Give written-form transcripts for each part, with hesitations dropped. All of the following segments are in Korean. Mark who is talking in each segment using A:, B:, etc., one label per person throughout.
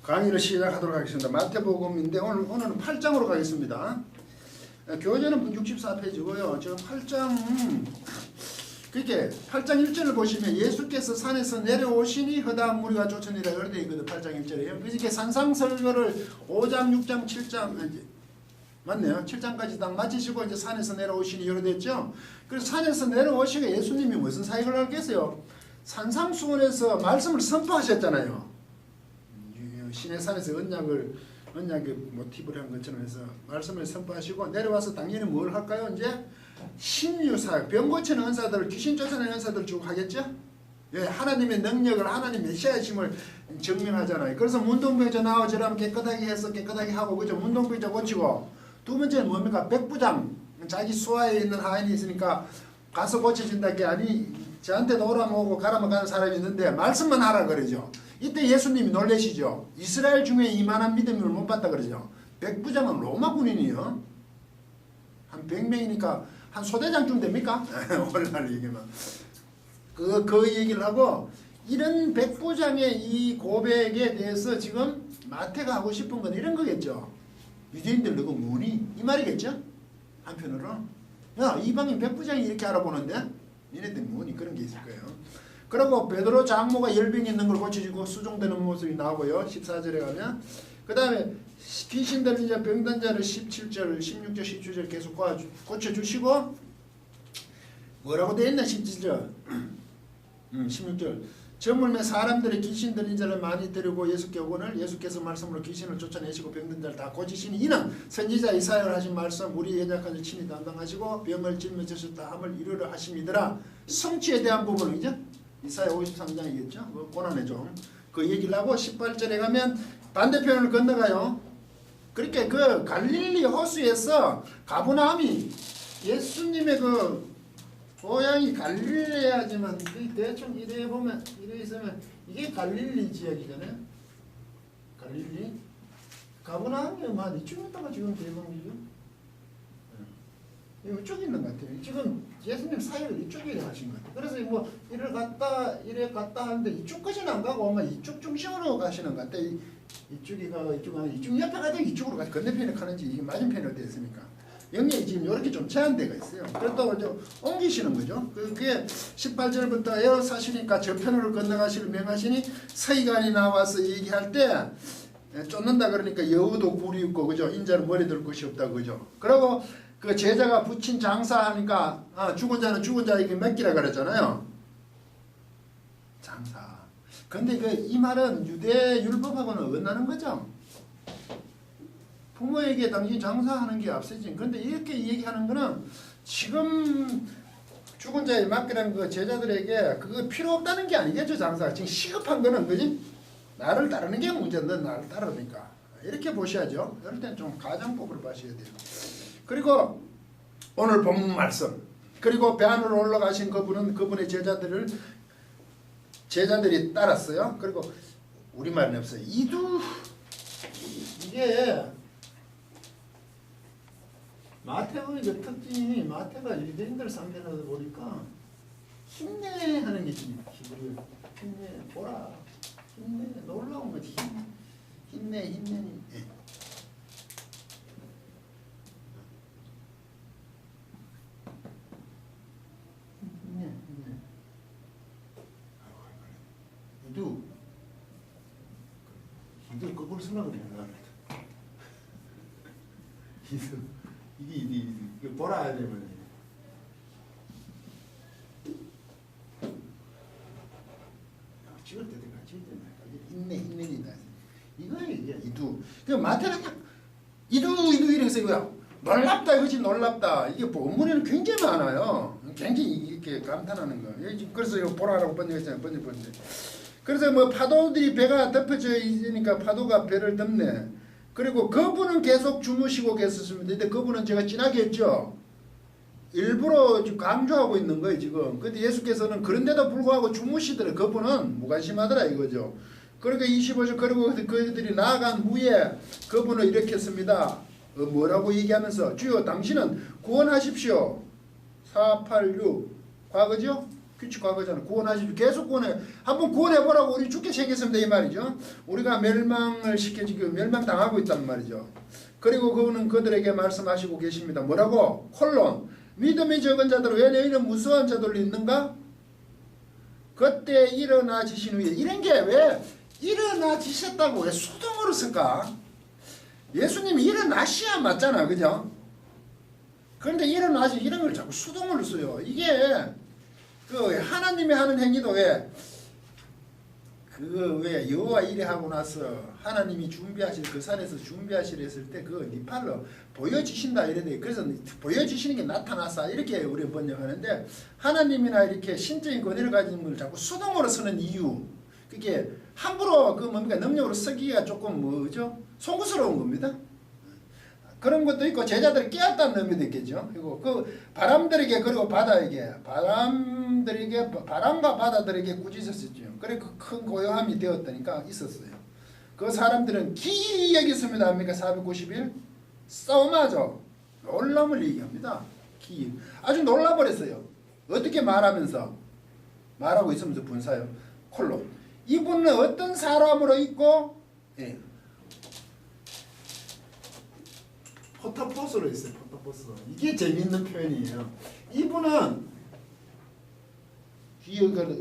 A: 강의를 시작하도록 하겠습니다. 마태복음인데 오늘은 8장으로 가겠습니다. 교재는 64페이지고요. 지금 8장 그렇게 8장 1절을 보시면 예수께서 산에서 내려오시니 허다한 무리가 쫓으니라 이렇게 되어 있거든요. 8장 1절에요. 그렇게 산상설교를 5장, 6장, 7장 맞네요. 7장까지 딱 마치시고 이제 산에서 내려오시니 이렇게 됐죠. 그래서 산에서 내려오시고 예수님이 무슨 사역을 하겠어요? 산상수훈에서 말씀을 선포하셨잖아요. 시내산에서 언약의 모티브를 한 것처럼 해서 말씀을 선포하시고 내려와서 당연히 뭘 할까요? 이제 신유사역, 병 고치는 은사들을 귀신 쫓아내는 은사들을 주고 하겠죠? 예, 하나님의 능력을 하나님 메시아이심을 증명하잖아요. 그래서 문둥병자 나오지라면 깨끗하게 해서 깨끗하게 하고 그죠? 문둥병자 고치고 두 번째는 뭡니까? 백부장 자기 수하에 있는 하인이 있으니까 가서 고쳐준다 게 아니 저한테도 오라면 오고 가라면 가는 사람이 있는데 말씀만 하라 그러죠. 이때 예수님이 놀라시죠. 이스라엘 중에 이만한 믿음을 못 봤다 그러죠. 백부장은 로마 군인이요. 한 100명이니까 한 소대장쯤 됩니까? 오늘날 얘기면. 그 얘기를 하고 이런 백부장의 이 고백에 대해서 지금 마태가 하고 싶은 건 이런 거겠죠. 유대인들 너가 뭐니? 이 말이겠죠. 한편으로 야 이방인 백부장이 이렇게 알아보는데 니네들 뭐니? 그런 게 있을 거예요. 그리고 베드로 장모가 열병이 있는 걸 고쳐주고 수종되는 모습이 나오고요. 14절에 가면 그 다음에 귀신 들린 자 병든 자를 17절 16절 17절 계속 고쳐주시고 뭐라고 되어 있나 17절 16절 저물매 사람들의 귀신 들린 자를 많이 데리고 예수께 오거늘 예수께서 말씀으로 귀신을 쫓아내시고 병든 자를 다 고치시니 이는 선지자 이사야를 하신 말씀 우리 연약한 일 친히 담당하시고 병을 짊어지셨다 함을 이루려 하심이더라. 성취에 대한 부분이죠. 이사야 53장이겠죠. 고난에 좀 그 얘기를 하고 18절에 가면 반대편을 건너가요. 그렇게 그 갈릴리 호수에서 가브나움이 예수님의 그 고향이 갈릴레야지만 대충 이래 보면 이래 있으면 이게 갈릴리 지역이잖아요. 갈릴리 가브나움이 막 이쪽에다가 지금 대방이죠. 이쪽 있는 것 같아요. 지금 예수님 사역을 이쪽에 하신 것 같아요. 그래서 뭐 이래 갔다 하는데 이쪽까지는 안 가고 아마 이쪽 중심으로 가시는 것 같아요. 이쪽이 가고 이쪽 옆에 가도 이쪽으로 가서 건너편에 가는지 이게 맞은편으로 되어 있으니까 영역이 지금 이렇게 좀 제한되어 있어요. 그렇다고 좀 옮기시는 거죠. 그게 18절부터 에어사시니까 저편으로 건너가시를 명하시니 서기관이 나와서 얘기할 때 쫓는다 그러니까 여우도 굴이 있고 그죠. 인자는 머리 들 곳이 없다 그죠. 그리고 그 제자가 붙인 장사하니까 죽은 자는 죽은 자에게 맡기라 그랬잖아요. 장사. 근데 이 말은 유대 율법하고는 어긋나는 거죠. 부모에게 당신 장사하는 게 앞서지. 근데 이렇게 얘기하는 거는 지금 죽은 자에 맡기라는 그 제자들에게 그거 필요 없다는 게 아니겠죠. 장사가. 지금 시급한 거는 그지? 나를 따르는 게 문제인데 넌 나를 따르니까. 이렇게 보셔야죠. 이럴 때는 좀 가정법으로 봐셔야 돼요. 그리고 오늘 본문 말씀 그리고 배 안으로 올라가신 그분은 그분의 제자들이 따랐어요. 그리고 우리말은 없어요. 이게 마태의 그 특징이 마태가 유대인들 상대로 보니까 힘내하는 게 좀 힘내 보라 힘내 놀라운 거지 힘내 이들 거꾸로 쓰려고 그래. 이게 보라 해야 되면 찍을 때도 찍을 때는 힘내니다. 이거예요 이게 이두. 그 마태는 딱 이두 이렇게 쓰고요. 놀랍다 이거지 놀랍다. 이게 본문에는 굉장히 많아요. 굉장히 이렇게 감탄하는 거. 그래서 이거 보라라고 번역했잖아요. 번역본데. 그래서 뭐 파도들이 배가 덮여져 있으니까 파도가 배를 덮네. 그리고 그분은 계속 주무시고 계셨습니다. 근데 그분은 제가 진하게 했죠. 일부러 강조하고 있는 거예요 지금. 근데 예수께서는 그런데도 불구하고 주무시더라. 그분은 무관심하더라 이거죠. 그러니까 25절 그리고 그들이 나아간 후에 그분을 일으켰습니다. 뭐라고 얘기하면서 주여 당신은 구원하십시오. 486 과거죠? 규칙 과거잖아. 구원하십시오. 계속 구원해. 한번 구원해보라고. 우리 죽게 생겼습니다. 이 말이죠. 우리가 멸망을 시켜지고 멸망당하고 있단 말이죠. 그리고 그분은 그들에게 말씀하시고 계십니다. 뭐라고? 콜론. 믿음이 적은 자들 왜 너희는 무수한 자들로 있는가? 그때 일어나지신 후에 이런 게 왜 일어나지셨다고 왜 수동으로 쓸까? 예수님이 일어나셔야 맞잖아. 그죠? 그런데 일어나시 이런 걸 자꾸 수동으로 써요. 이게 그 하나님이 하는 행위도 왜 여호와 이래 하고 나서 하나님이 준비하실 그 산에서 준비하시려 했을 때 그 네 팔로 보여주신다 이래돼. 그래서 보여주시는 게 나타나사 이렇게 우리 번역하는데 하나님이나 이렇게 신적인 권위를 가진 걸 자꾸 수동으로 쓰는 이유 그게 함부로 그 뭡니까 능력으로 쓰기가 조금 뭐죠 송구스러운 겁니다. 그런 것도 있고 제자들이 깨었다는 의미도 있겠죠. 그리고 그 바람들에게 그리고 바다에게 바람과 바다들에게 꾸짖었었죠. 그래 그 큰 고요함이 되었다니까 있었어요. 그 사람들은 기이 여겼습니다. 합니까? 491 싸움하죠. 놀람을 얘기합니다. 기이 아주 놀라버렸어요. 어떻게 말하면서 말하고 있으면서 분사요. 콜로 이분은 어떤 사람으로 있고 예. 포타포스로 있어요. 포타포스. 이게 재밌는 표현이에요. 이분은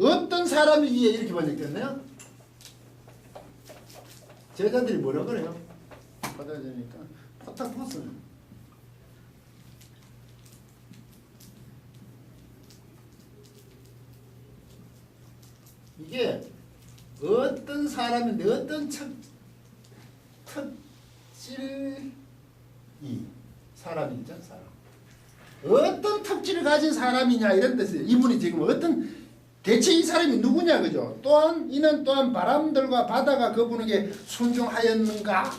A: 어떤 사람이 위에 이렇게 번역됐나요? 제자들이 뭐라 그래요? 받아야 되니까 포타포스. 이게 어떤 사람인데 어떤 특질 이 사람이죠. 사람. 어떤 특질을 가진 사람이냐 이런 뜻이에요. 이분이 지금 어떤 대체 이 사람이 누구냐 그죠? 또한 이는 또한 바람들과 바다가 그분에게 순종하였는가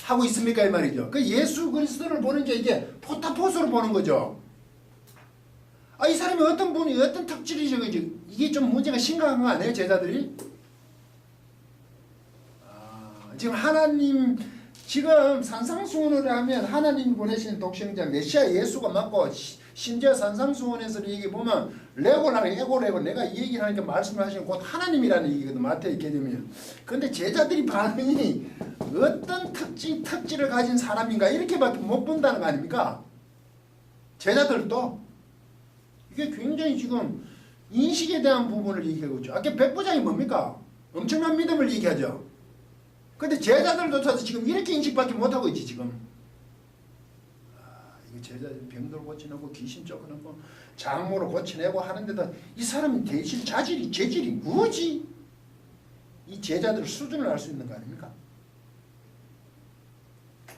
A: 하고 있습니까 이 말이죠. 그 예수 그리스도를 보는 게 이게 포타포스로 보는 거죠. 아 이 사람이 어떤 분이 어떤 특질이죠 그죠? 이게 좀 문제가 심각한 거 아니에요 제자들이? 지금 하나님 지금 산상수훈을 하면 하나님이 보내신 독생자 메시아 예수가 맞고 심지어 산상수훈에서 얘기 보면 레고라는 에고레고 내가 이 얘기를 하니까 말씀을 하시는 곧 하나님이라는 얘기거든 마태에 되면. 그런데 제자들이 반응이 어떤 특질을 가진 사람인가 이렇게밖에 못 본다는 거 아닙니까? 제자들도 이게 굉장히 지금 인식에 대한 부분을 얘기하고 있죠. 아까 백부장이 뭡니까? 엄청난 믿음을 얘기하죠. 근데 제자들도 지금 이렇게 인식밖에 못하고 있지 지금. 이거 제자들 병들 고치내고 귀신 쫓아내고 장모로 고치내고 하는데도 이 사람은 대실 재질이 뭐지? 이 제자들 수준을 알 수 있는 거 아닙니까?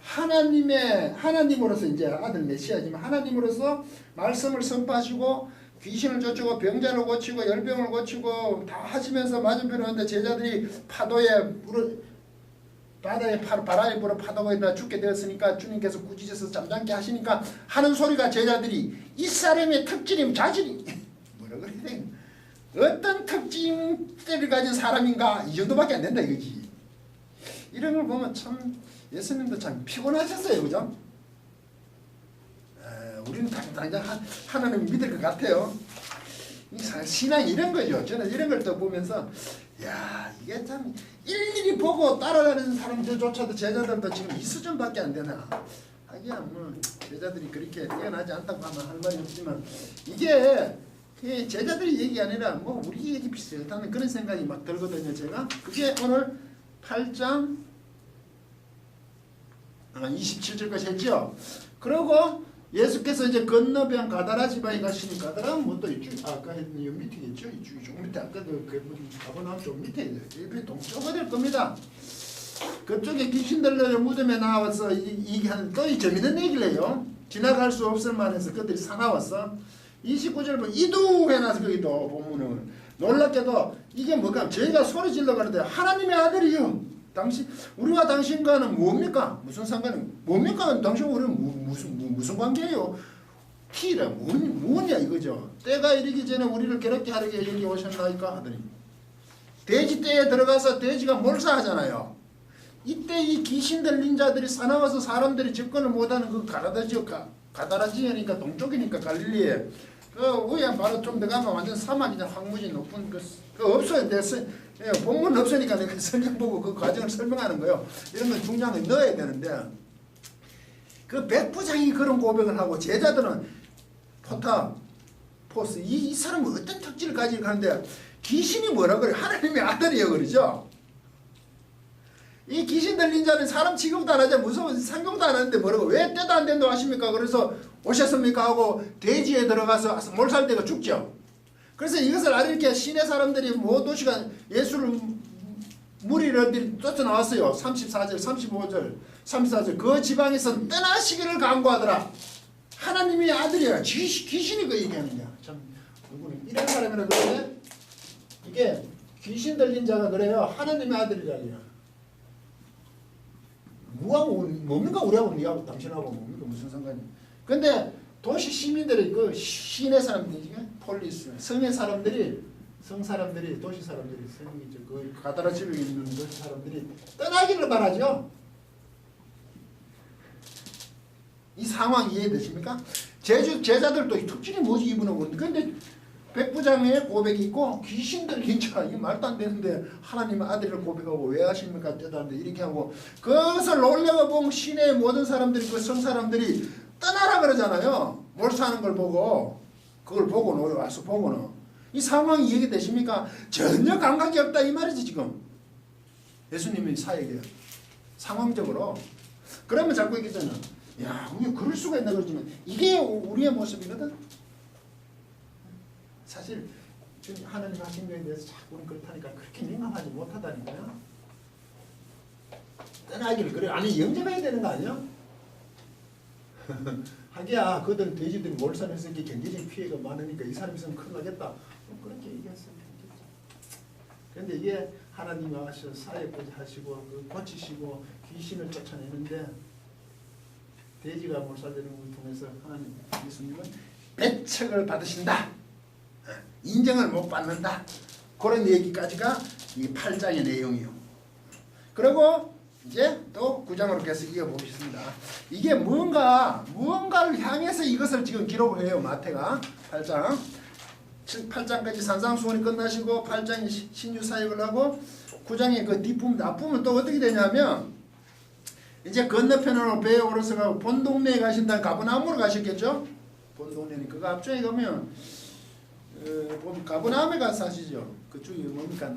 A: 하나님으로서 이제 아들 메시아지만 하나님으로서 말씀을 선포하시고 귀신을 쫓고 병자를 고치고 열병을 고치고 다 하시면서 맞은편에 오는데 제자들이 바다에 바람에 불어 파도가 죽게 되었으니까 주님께서 꾸짖어서 잠잠게 하시니까 하는 소리가 제자들이 이 사람의 특질이 자질이 뭐라 그래야 돼? 어떤 특징들을 가진 사람인가 이 정도밖에 안 된다 이거지. 이런 걸 보면 참 예수님도 참 피곤하셨어요, 그죠? 우리는 당장 하나님 믿을 것 같아요. 신앙이 이런 거죠. 저는 이런 걸 또 보면서 야 이게 참 일일이 보고 따라가는 사람들조차도 제자들도 지금 이 수준밖에 안 되나. 하기야 뭐 제자들이 그렇게 뛰어나지 않다고 하면 할 말이 없지만 이게 제자들이 얘기 아니라 뭐 우리 얘기 비슷하다는 그런 생각이 막 들거든요. 제가 그게 오늘 8장 27절까지 했죠. 그리고 예수께서 이제 건너편 가다라 지방에 가시니까 가다라는 뭐또 이쪽 아까 했던 이 밑에겠죠. 이쪽이 조금 밑에 아까도 그 가고 나면 좀 밑에 옆에 동쪽가 될 겁니다. 그쪽에 귀신들 무덤에 나와서 이게 또 재밌는 얘기를 해요. 지나갈 수 없을 만해서 그들이 사나웠어. 29절 보면 이두 해놔서 거기도 보면은 놀랍게도 이게 뭐가 저희가 소리 질러 가는데 하나님의 아들이요. 우리와 당신과는 뭡니까? 무슨 상관이 뭡니까? 당신 우리는 무슨 관계예요? 키라 뭐냐 이거죠. 때가 이르기 전에 우리를 괴롭게 하려고 여기 오셨나이까 하더니 돼지 떼에 들어가서 돼지가 몰사하잖아요. 이때 이 귀신 들린 자들이 사나워서 사람들이 접근을 못하는 그 가다라 지역이니까 동쪽이니까 갈릴리에 그 위에 바로 좀 더 가면 완전 사막이냐 황무지 높은 그 없어요. 본문 없으니까 내가 성경 보고 그 과정을 설명하는 거예요. 이런 건 중장에 넣어야 되는데 그 백부장이 그런 고백을 하고 제자들은 포탑 포스 이 사람은 어떤 특질을 가지고 가는데 귀신이 뭐라 그래? 하나님의 아들이에요 그러죠. 이 귀신 들린 자는 사람 취급도 안 하자 무서워서 상경도 안 하는데 뭐라고 왜 때도 안 된다고 하십니까? 그래서 오셨습니까? 하고 돼지에 들어가서 몰살되고 죽죠. 그래서 이것을 알게 시내 사람들이 모두 시간 예수를 무리를 쫓아나왔어요. 34절 35절 34절 그 지방에서 떠나시기를 강구하더라. 하나님의 아들이야. 귀신이 그 얘기하는 거야. 참 누구는 이런 사람이라 그러네. 이게 귀신 들린 자가 그래요. 하나님의 아들이라니요. 뭡니까 우리하고 니하고 당신하고 뭡니까 무슨 상관이야. 근데 도시 시민들이 그 시내 사람들이 폴리스 성의 사람들이 성 사람들이 도시 사람들이 성이죠. 그 가다라 집에 있는 도시 사람들이 떠나기를 바라죠. 이 상황 이해되십니까? 제자들도 특징이 뭐지 이분은 그런데 근데 백부장의 고백이 있고 귀신 들린 자 이 말도 안 되는데 하나님의 아들을 고백하고 왜 하십니까? 대단한데 이렇게 하고 그것을 놀려가 본 시내의 모든 사람들이 그 성 사람들이 떠나라 그러잖아요. 몰사하는 걸 보고 그걸 보고 와서 보고는 이 상황이 이해되십니까? 전혀 감각이 없다 이 말이지 지금 예수님이 사역이에요. 상황적으로 그러면 자꾸 얘기잖아. 야 우리 그럴 수가 있나 그러지만 이게 우리의 모습이거든. 사실 하나님 하신 거에 대해서 자꾸는 그렇다니까 그렇게 민감하지 못하다니까요. 떠나기를 그래 아니 영접해야 되는 거 아니야? 하기야 그들 돼지들이 몰살해서 이렇게 경제적 피해가 많으니까 이 사람이 있으면 큰일 나겠다. 그렇게 얘기했으면 좋겠죠. 그런데 이게 하나님이 하셔서 사역까지 하시고 그 고치시고 귀신을 쫓아내는데 돼지가 몰살되는 걸 통해서 하나님 예수님은 배척을 받으신다. 인정을 못 받는다. 그런 얘기까지가 이 8장의 내용이요. 그리고 이제 또 9장으로 계속 이어보겠습니다. 이게 무언가를 향해서 이것을 지금 기록을 해요. 마태가 8장. 8장까지 산상수훈이 끝나시고 8장에 신유사역을 하고 9장의 그 뒷부분 앞부분 또 어떻게 되냐면 이제 건너편으로 배에 오르서 본 동네에 가신다는 가버나움으로 가셨겠죠. 본 동네는 그 앞쪽에 가면 가버나움에 가서 사시죠. 그쪽이 뭡니까?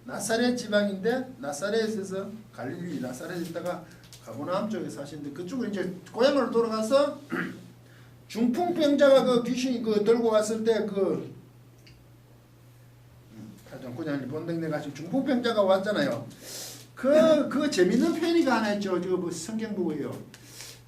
A: 나사렛 지방인데 나사렛에서 갈릴리 나사렛에 있다가 가버나움 쪽에 사시는데 그쪽으로 이제 고향으로 돌아가서 중풍병자가 그 귀신이 그 들고 왔을 때 그 8장 9장 본 동네 가신 중풍병자가 왔잖아요. 그 재밌는 표현이가 하나 있죠. 저 뭐 성경 보고요.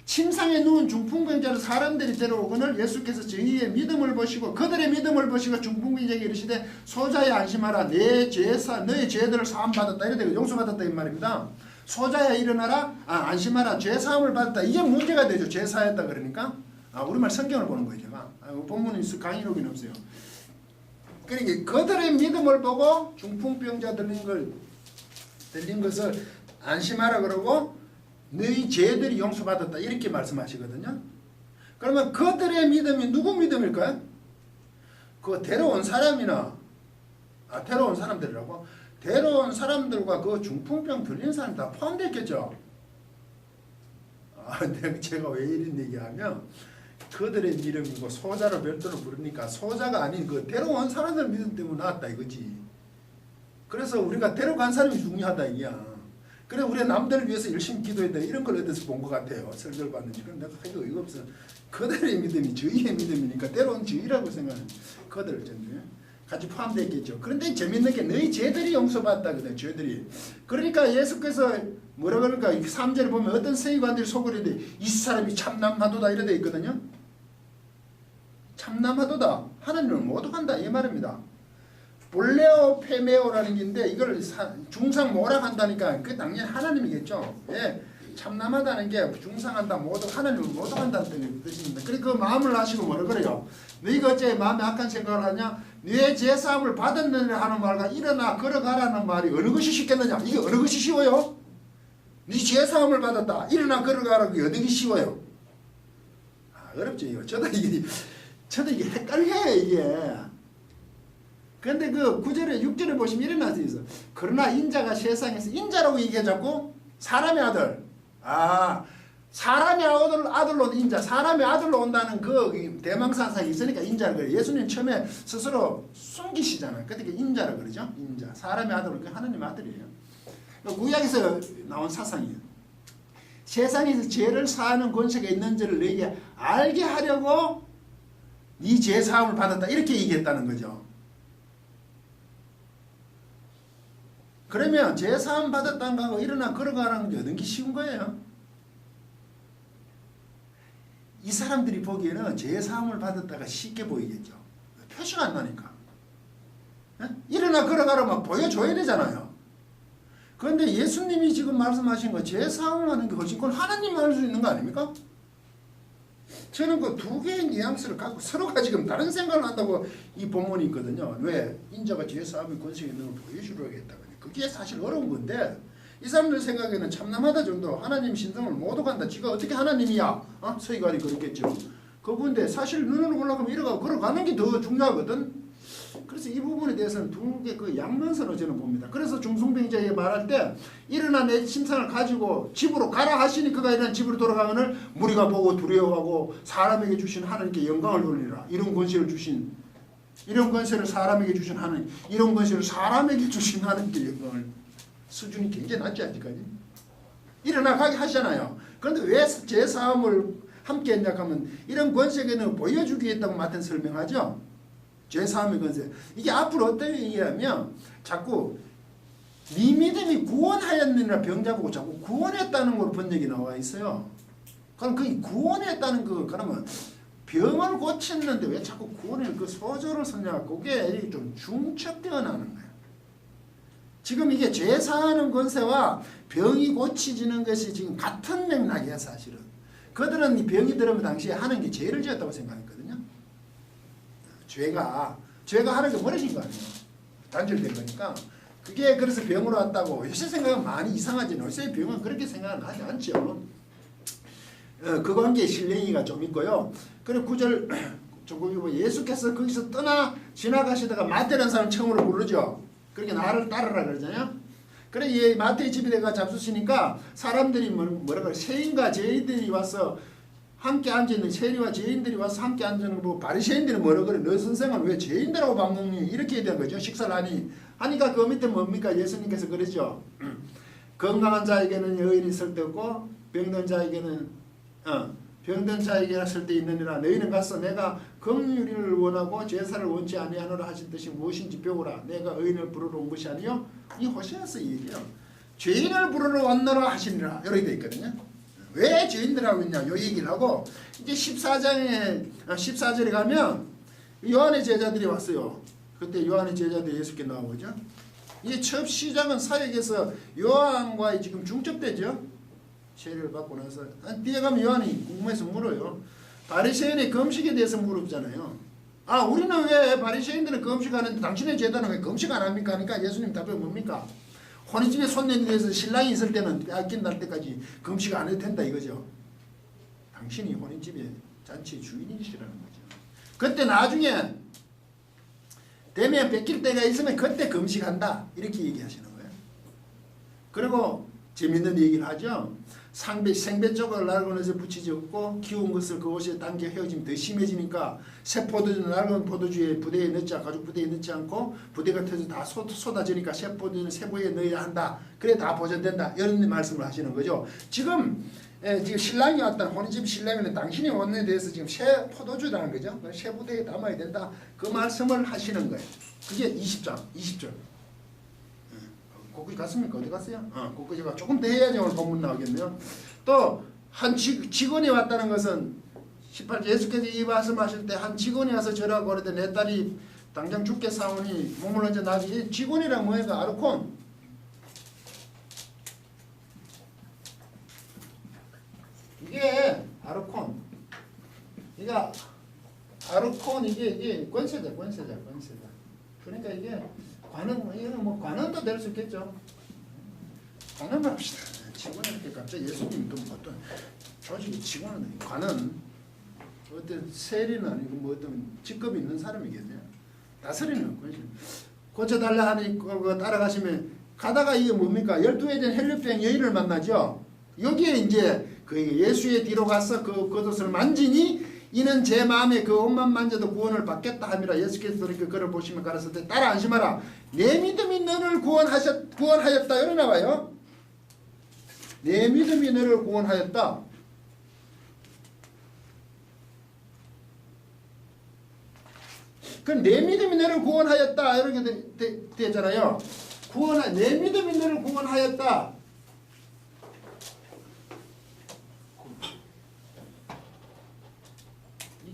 A: 침상에 누운 중풍병자를 사람들이 데려오거늘 예수께서 저희의 믿음을 보시고 그들의 믿음을 보시고 중풍병자에게 이르시되 소자야 안심하라 너의 죄들을 사함 받았다 이래 용서받았다 이 말입니다. 소자야 일어나라 안심하라 죄 사함을 받았다 이게 문제가 되죠. 죄 사했다 그러니까 우리말 성경을 보는 거예요. 제가 본문이 강의록이 없어요. 그러니까 그들의 믿음을 보고 중풍병자 들린 것을 안심하라 그러고 너희 죄들이 용서받았다 이렇게 말씀하시거든요. 그러면 그들의 믿음이 누구 믿음일까요? 그 데려온 사람이나 데려온 사람들이라고 데려온 사람들과 그 중풍병 들린 사람 다 포함됐겠죠. 제가 왜 이런 얘기하면 그들의 믿음이고 소자를 별도로 부르니까 소자가 아닌 그 데려온 사람들 믿음 때문에 나왔다 이거지. 그래서 우리가 데려간 사람이 중요하다 이야. 그래 우리가 남들을 위해서 열심히 기도해야 돼 이런 걸 어디서 본 것 같아요. 설교를 받는지. 그럼 내가 이거 의가 없어. 그들의 믿음이 저희의 믿음이니까 때로는 저희라고 생각하는 그들 같이 포함되어 있겠죠. 그런데 재밌는 게 너희 죄들이 용서받았다 그래 죄들이. 그러니까 예수께서 뭐라 그럴까 3절에 보면 어떤 세위관들이 속을 이르되 이 사람이 참남하도다 이래 돼 있거든요. 참남하도다 하나님을 모독한다 이 말입니다. 볼레오 페메오라는 게인데 이걸 중상 모락한다니까 그 당연히 하나님이겠죠. 예, 참남하다는 게 중상한다 모독 하나님을 모독한다는 뜻입니다. 그리고 그 마음을 하시고 뭐라 그래요? 너희가 어째 마음에 악한 생각을 하냐? 네 제사함을 받았느냐 하는 말과 일어나 걸어가라는 말이 어느 것이 쉽겠느냐? 이게 어느 것이 쉬워요? 네 제사함을 받았다 일어나 걸어가라는 게 어느 게 쉬워요? 어렵죠 이거. 저도 이게 헷갈려요 이게. 근데 그 9절에 6절에 보시면 이런 말씀이 있어. 그러나 인자가 세상에서 인자라고 얘기해 자꾸 사람의 아들. 사람의 아들로 인자, 사람의 아들로 온다는 그 대망사상이 있으니까 인자를 그래요. 예수님 처음에 스스로 숨기시잖아요. 그러니까 인자라 그러죠. 인자, 사람의 아들로 하나님의 아들이에요. 구약에서 나온 사상이에요. 세상에서 죄를 사하는 권세가 있는지를 너희에게 알게 하려고 네 죄 사함을 받았다 이렇게 얘기했다는 거죠. 그러면 죄 사함 받았다는 거하고 일어나 걸어가라는 게 얻는 게 쉬운 거예요. 이 사람들이 보기에는 죄 사함을 받았다가 쉽게 보이겠죠. 표시가 안 나니까. 일어나 걸어가라면 보여줘야 되잖아요. 그런데 예수님이 지금 말씀하신 거 죄 사함을 하는 게 훨씬 그건 하나님만 할 수 있는 거 아닙니까? 저는 그 두 개의 뉘앙스를 갖고 서로가 지금 다른 생각을 한다고 이 본문이 있거든요. 왜? 인자가 죄 사함의 권세가 있는 걸 보여주려고 했다고. 그게 사실 어려운 건데 이 사람들 생각에는 참남하다 정도 하나님 신성을 못 오간다. 지가 어떻게 하나님이야? 서기관이 그렇겠죠. 그분데 사실 눈으로 올라가면 이러고 걸어가는 게 더 중요하거든. 그래서 이 부분에 대해서는 두 개 그 양면서로 저는 봅니다. 그래서 중풍병자에게 말할 때 일어나 내 심상을 가지고 집으로 가라 하시니 그가 일어나 집으로 돌아가면은 무리가 보고 두려워하고 사람에게 주신 하나님께 영광을 돌리라. 이런 권세를 주신 이런 권세를 사람에게 주신 하나님, 이런 권세를 사람에게 주신 하나님께 영광을 수준이 굉장히 낮지 아직까지. 일어나 가게 하시잖아요. 그런데 왜 제 사함을 함께 했냐 하면 이런 권세계는 보여주기 했다고 맡은 설명하죠. 죄 사함의 권세. 이게 앞으로 어떻게 얘기하면 자꾸 네 믿음이 구원하였느니라 병자보고 자꾸 구원했다는 걸로 번역이 나와 있어요. 그럼 그 구원했다는 거 그러면 병을 고쳤는데 왜 자꾸 구원을 그 소조를 설명하고 그게 좀 중첩되어 나는 거예요. 지금 이게 죄 사하는 권세와 병이 고치지는 것이 지금 같은 맥락이야 사실은. 그들은 이 병이 들으면 당시에 하는 게 죄를 지었다고 생각했거든요. 죄가 하는 게 버려진 거 아니에요. 단절된 거니까. 그게 그래서 병으로 왔다고. 요새 생각은 많이 이상하지. 요새 병은 그렇게 생각은 하지 않죠. 그 관계에 신뢰가 좀 있고요. 그리고 9절 예수께서 거기서 떠나 지나가시다가 마태라는 사람 처음으로 부르죠. 그렇게 나를 따르라 그러잖아요. 그래 이 마태의 집에 내가 잡수시니까 사람들이 뭐라 그래 세인과 죄인들이 와서 함께 앉아있는 세리와 죄인들이 와서 함께 앉는 거 보고 바리새인들은 뭐라 그래 너 선생은 왜 죄인들하고 밥 먹니 이렇게 된 거죠. 식사를 하니까 그 밑에 뭡니까 예수님께서 그러죠. 건강한 자에게는 여인이 쓸데없고 병든 자에게는 쓸데있느니라. 너희는 가서 내가 긍휼을 원하고 제사를 원치 아니하노라 하신 뜻이 무엇인지 배우라. 내가 의인을 부르러 온 것이 아니요 이 호세아서 얘기해요. 죄인을 부르러 왔노라 하시니라 이렇게 돼 있거든요. 왜 죄인들하고 있냐 요 얘기를 하고 이제 14절에 가면 요한의 제자들이 왔어요. 그때 요한의 제자들이 예수께 나오죠. 이 첫 시작은 사역에서 요한과의 지금 중첩되죠. 세례를 받고 나서 뒤에 가면 요한이 궁금해서 물어요. 바리새인의 금식에 대해서 물었잖아요. 우리는 왜 바리새인들은 금식하는데 당신의 제자는 왜 금식 안 합니까? 하니까 예수님 답이 뭡니까? 혼인집에 손님에 대해서 신랑이 있을 때는 빼앗긴다 때까지 금식 안 해도 된다 이거죠. 당신이 혼인집에 잔치의 주인이시라는 거죠. 그때 나중에 되면 뺏길 때가 있으면 그때 금식한다 이렇게 얘기하시는 거예요. 그리고 재밌는 얘기를 하죠. 생배 쪽을 낡은옷에 붙이지 없고 기운 것을 그 옷에 당겨 헤어지면 더 심해지니까 새 포도주는 낡은 포도주에 부대에 넣지 가죽 부대에 넣지 않고 부대가 터져 다 쏟아지니까 새 포도주는 새 부대에 넣어야 한다. 그래 다 보존된다. 이런 말씀을 하시는 거죠. 지금 신랑이 왔다. 혼인집 신랑이는 당신이 온 데 대해서 지금 새 포도주라는 거죠. 새 부대에 담아야 된다. 그 말씀을 하시는 거예요. 그게 20절. 거기까지 갔습니까? 어디 갔어요? 거기까지 가. 조금 더 해야지 오늘 본문 나오겠네요. 또 한 직원이 왔다는 것은 18절 예수께서 이 말씀하실 때 한 직원이 와서 저라고 그러되 내 딸이 당장 죽게 싸우니 몸을 얹어 나지. 직원이란 뭐예요? 아르콘. 이게 아르콘. 이게 권세자. 그러니까 이게 이거는 뭐 관원도 될 수 있겠죠. 관원을 합시다. 직원을 이렇게 갑자기 예수님 또 어떤 조직이 직원은 관원. 어떤 세리는 아니고 뭐 어떤 직급이 있는 사람이겠네요. 다스리는 거지. 고쳐달라 하니 그거 따라가시면 가다가 이게 뭡니까? 12회 된 헬류병 여인을 만나죠. 여기에 이제 그 예수의 뒤로 가서 그 겉옷을 만지니 이는 제 마음에 그 옷만 만져도 구원을 받겠다 함이라. 예수께서 그렇게 그를 보시면 가라사대 때 따라 안심하라. 내 믿음이 너를 구원하였다. 이러 나와요. 내 믿음이 너를 구원하였다. 그 내 믿음이 너를 구원하였다. 이렇게 되잖아요. 내 믿음이 너를 구원하였다.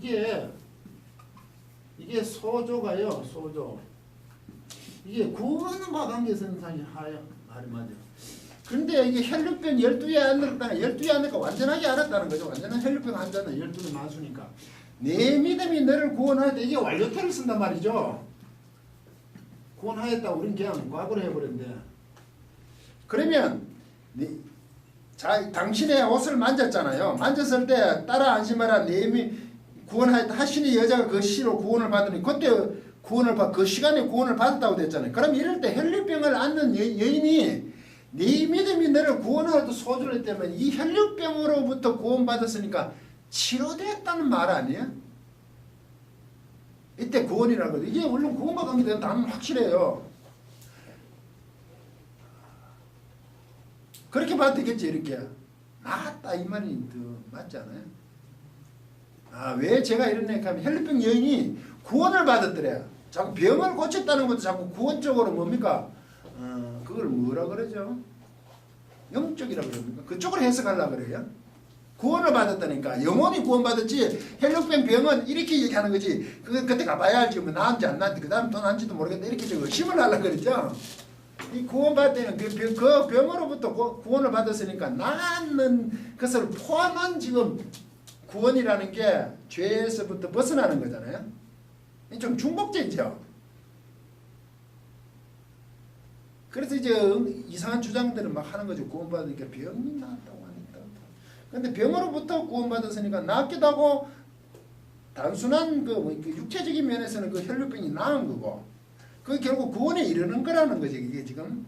A: 이게 소조가요. 소조. 이게 구원과 관계에서는 사실 말이 맞아요. 그런데 이게 혈류병 12에 앓았다. 12에 앓으니까 완전하게 앓았다는 거죠. 완전한 혈류병 환자는 12는 마수니까. 내 믿음이 너를 구원하였다. 이게 완료태를 쓴단 말이죠. 구원하였다. 우린 그냥 과거로 해버렸는데. 그러면 당신의 옷을 만졌잖아요. 만졌을 때 따라 안심하라. 구원하였다 하시니 여자가 그 시로 구원을 받으니 그때 그 시간에 구원을 받았다고 됐잖아요. 그럼 이럴 때 혈류병을 앓는 여인이 네 믿음이 너를 구원하였다 소주를 했다면 이 혈류병으로부터 구원받았으니까 치료됐다는 말 아니에요? 이때 구원이라고 해요. 이게 물론 구원과 관계되는 단어는 확실해요. 그렇게 봐도 되겠지. 이렇게 나았다 이 말이 더 맞지 않아요? 왜 제가 이런 얘기 하면 혈류병 여인이 구원을 받았더래요. 자꾸 병을 고쳤다는 것도 자꾸 구원적으로 뭡니까? 그걸 뭐라 그러죠? 영적이라고 그럽니까? 그쪽으로 해석하려고 그래요. 구원을 받았다니까. 영혼이 구원받았지. 혈류병 병은 이렇게 얘기하는 거지. 그때 가봐야 알지. 뭐 나은지 안 나은지 그 다음 또 나은지도 모르겠다. 이렇게 좀 의심을 하려고 그랬죠. 이 구원받을 때는 그 병으로부터 구원을 받았으니까 나는 것을 포함한 지금 구원이라는 게 죄에서부터 벗어나는 거잖아요. 좀 중복되죠. 그래서 이제 이상한 주장들을 막 하는 거죠. 구원받으니까 병이 나았다고 하니까. 근데 병으로부터 구원받았으니까 낫기도 하고 단순한 그 육체적인 면에서는 그 혈류병이 나은 거고 그게 결국 구원에 이르는 거라는 거지. 이게 지금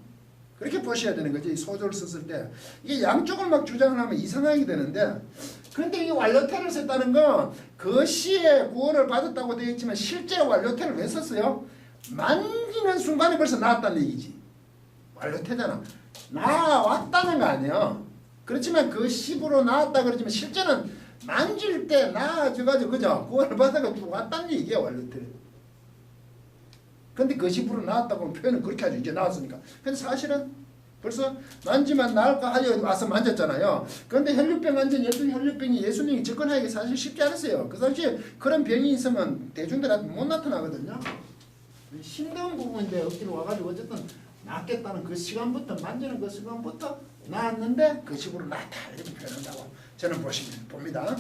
A: 그렇게 보셔야 되는 거지. 이 소조를 썼을 때 이게 양쪽을 막 주장을 하면 이상하게 되는데 그런데 이게 완료태를 썼다는 건 그 시에 구원을 받았다고 되어 있지만 실제 완료태를 왜 썼어요? 만지는 순간에 벌써 나았다는 얘기지. 완료태잖아. 나왔다는 거 아니에요. 그렇지만 그 시부로 나왔다 그러지만 실제는 만질 때 나아져가지고 그죠? 구원을 받아가지고 왔다는 얘기야 완료태. 근데 그 시부로 나왔다고 하면 표현은 그렇게 하죠. 이제 나왔으니까. 근데 사실은 벌써 만지만 나을까 하여 와서 만졌잖아요. 그런데 혈류병 환자 12 혈류병이 예수님이 접근하기 사실 쉽지 않았어요. 그 당시에 그런 병이 있으면 대중들한테 못 나타나거든요. 힘든 부분인데 어깨로 와가지고 어쨌든 낫겠다는 그 시간부터 만지는 그 시간부터 나았는데 그 식으로 낫다 이렇게 표현한다고 저는 봅니다.